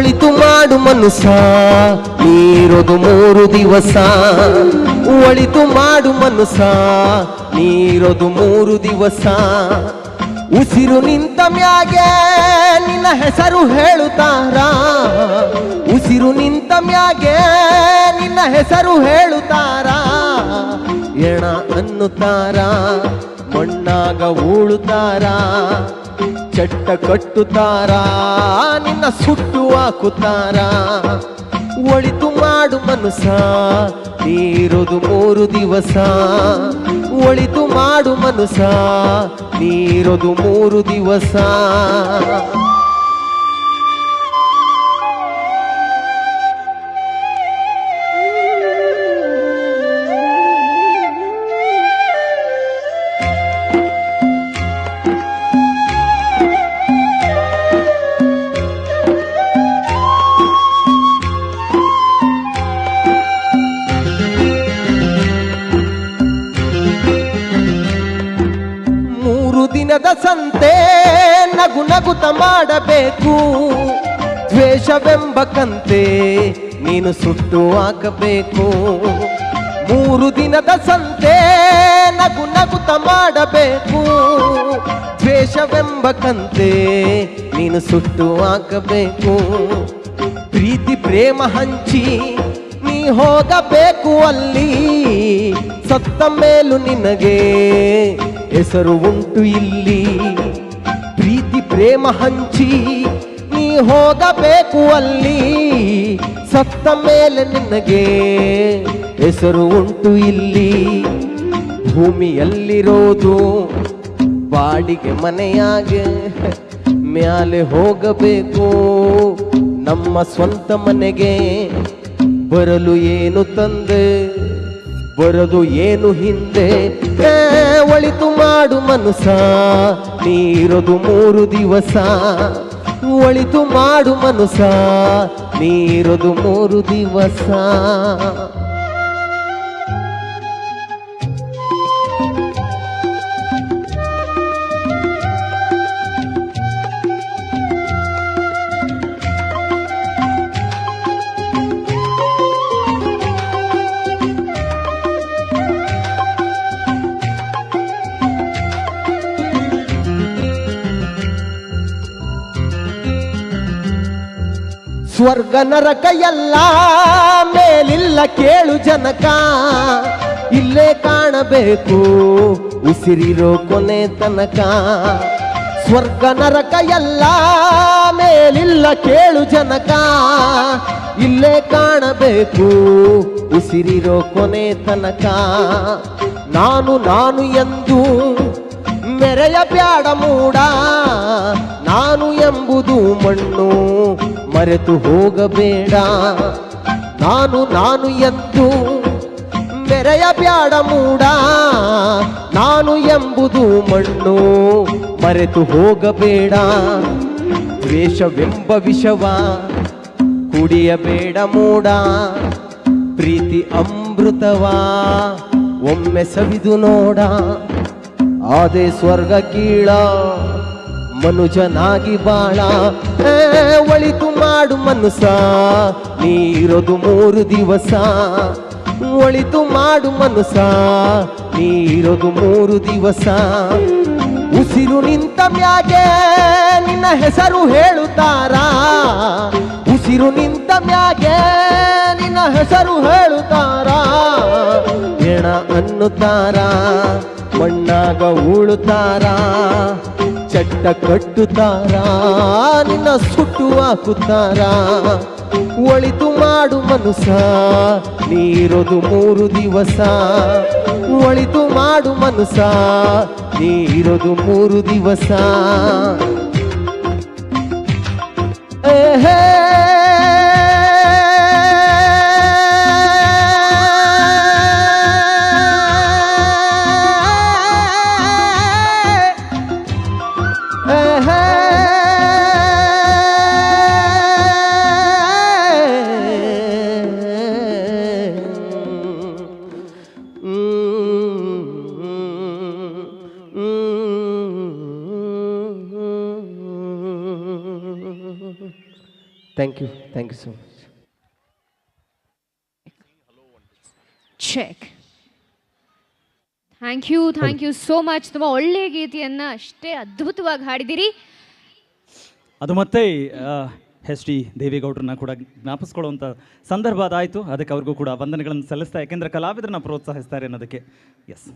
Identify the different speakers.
Speaker 1: ಒಳಿತು ಮಾಡು ಮನುಸ ನೀರೋದು 3 ದಿವಸ. ಒಳಿತು ಮಾಡು ಮನುಸ ನೀರೋದು 3 ದಿವಸ. ಉಸಿರು ನಿಂತ ಮ್ಯಾಗೆ ನಿನ್ನ ಹೆಸರು ಹೇಳುತ್ತಾರ. ಉಸಿರು ನಿಂತ ಮ್ಯಾಗೆ ನಿನ್ನ ಹೆಸರು ಹೇಳುತ್ತಾರ. ಎಣ ಅನ್ನುತ್ತಾರ, ಮಣ್ಣಾಗ ಉಳುತ್ತಾರ. ಚಟ್ಟ ಕಟ್ಟುತ್ತಾರ, ನಿನ್ನ ಸುಟ್ಟು ಹಾಕುತ್ತಾರ. ಒಳಿತು ಮಾಡು ಮನುಸ ನೀರೋದು 3 ದಿವಸ. ಒಳಿತು ಮಾಡು ಮನುಸ ನೀರೋದು 3 ದಿವಸ. ದಿನದ ಸಂತೆ ನಗು ನಗುತ ಮಾಡಬೇಕು. ದ್ವೇಷವೆಂಬ ಕಂತೆ ನೀನು ಸುಟ್ಟು ಹಾಕಬೇಕು. 3 ದಿನದ ಸಂತೆ ನಗು ನಗುತ ಮಾಡಬೇಕು. ದ್ವೇಷವೆಂಬ ಕಂತೆ ನೀನು ಸುಟ್ಟು ಹಾಕಬೇಕು. ಪ್ರೀತಿ ಪ್ರೇಮ ಹಂಚಿ ನೀ ಹೋಗಬೇಕು ಅಲ್ಲಿ. ಸತ್ತ ಮೇಲೂ ನಿನಗೆ ಹೆಸರು ಉಂಟು ಇಲ್ಲಿ. ಪ್ರೀತಿ ಪ್ರೇಮ ಹಂಚಿ ನೀ ಹೋಗಬೇಕು ಅಲ್ಲಿ. ಸತ್ತ ಮೇಲೆ ನಿನಗೆ ಹೆಸರು ಉಂಟು ಇಲ್ಲಿ. ಭೂಮಿಯಲ್ಲಿರೋದು ಬಾಡಿಗೆ ಮನೆಯಾಗೆ ಮ್ಯಾಲೆ ಹೋಗಬೇಕು. ನಮ್ಮ ಸ್ವಂತ ಮನೆಗೆ ಬರಲು ಏನು ತಂದೆ, ಬರದು ಏನು ಹಿಂದೆ. ಒಳಿತು ಮಾಡು ಮನುಸ ನೀರೋದು 3 ದಿವಸ. ಒಳಿತು ಮಾಡು ಮನುಸ ನೀರೋದು 3 ದಿವಸ. ಸ್ವರ್ಗ ನರಕ ಎಲ್ಲ ಮೇಲಿಲ್ಲ ಕೇಳು ಜನಕ. ಇಲ್ಲೇ ಕಾಣಬೇಕು ಉಸಿರಿರೋ ಕೊನೆ ತನಕ. ಸ್ವರ್ಗ ನರಕ ಎಲ್ಲ ಮೇಲಿಲ್ಲ ಕೇಳು ಜನಕ. ಇಲ್ಲೇ ಕಾಣಬೇಕು ಉಸಿರಿರೋ ಕೊನೆ ತನಕ. ನಾನು ನಾನು ಎಂದು ಮೆರೆಯ ಬ್ಯಾಡ ಮೂಡ. ನಾನು ಎಂಬುದು ಮಣ್ಣು ಮರೆತು ಹೋಗಬೇಡ. ನಾನು ನಾನು ಎಂದು ಮೆರೆಯ ಬ್ಯಾಡ ಮೂಡ. ನಾನು ಎಂಬುದು ಮಣ್ಣು ಮರೆತು ಹೋಗಬೇಡ. ದ್ವೇಷವೆಂಬ ವಿಷವ ಕುಡಿಯಬೇಡ ಮೂಡ. ಪ್ರೀತಿ ಅಮೃತವಾ ಒಮ್ಮೆ ಸವಿದು ನೋಡ. ಆದೆ ಸ್ವರ್ಗ ಕೀಳ ಮನುಜನಾಗಿ ಬಾಳ. ಒಳಿತು ಮಾಡು ಮನುಸ ನೀರೋದು 3 ದಿವಸ. ಒಳಿತು ಮಾಡು ಮನುಸ ನೀರೋದು 3 ದಿವಸ. ಉಸಿರು ನಿಂತ ಮ್ಯಾಗೆ ನಿನ್ನ ಹೆಸರು ಹೇಳುತ್ತಾರ. ಉಸಿರು ನಿಂತ ಮ್ಯಾಗೆ ನಿನ್ನ ಹೆಸರು ಹೇಳುತ್ತಾರ. ಎಣ ಅನ್ನುತ್ತಾರ, ಮಣ್ಣಾಗ ಉಳುತ್ತಾರ. ಚಟ್ಟ ಕಟ್ಟುತ್ತಾರ, ನಿನ್ನ ಸುಟ್ಟು ಹಾಕುತ್ತಾರ. ಒಳಿತು ಮಾಡು ಮನುಸ ನೀರೋದು 3 ದಿವಸ. ಒಳಿತು ಮಾಡು ಮನುಸ ನೀರೋದು 3 ದಿವಸ. ಏಹೇ thank you so much.
Speaker 2: Check. Thank you so much. ತುಂಬ ಒಳ್ಳೆಯ ಗೀತೆಯನ್ನು ಅಷ್ಟೇ ಅದ್ಭುತವಾಗಿ ಹಾಡಿದಿರಿ.
Speaker 3: ಅದು ಮತ್ತೆ ಎಸ್ ಟಿ ದೇವೇಗೌಡರನ್ನ ಕೂಡ ಜ್ಞಾಪಿಸ್ಕೊಳ್ಳುವಂಥ ಸಂದರ್ಭ ಅದಾಯಿತು. ಅದಕ್ಕೆ ಅವ್ರಿಗೂ ಕೂಡ ವಂದನೆಗಳನ್ನು ಸಲ್ಲಿಸ್ತಾ, ಯಾಕೆಂದರೆ ಕಲಾವಿದರನ್ನ ಪ್ರೋತ್ಸಾಹಿಸ್ತಾರೆ ಅನ್ನೋದಕ್ಕೆ. ಎಸ್.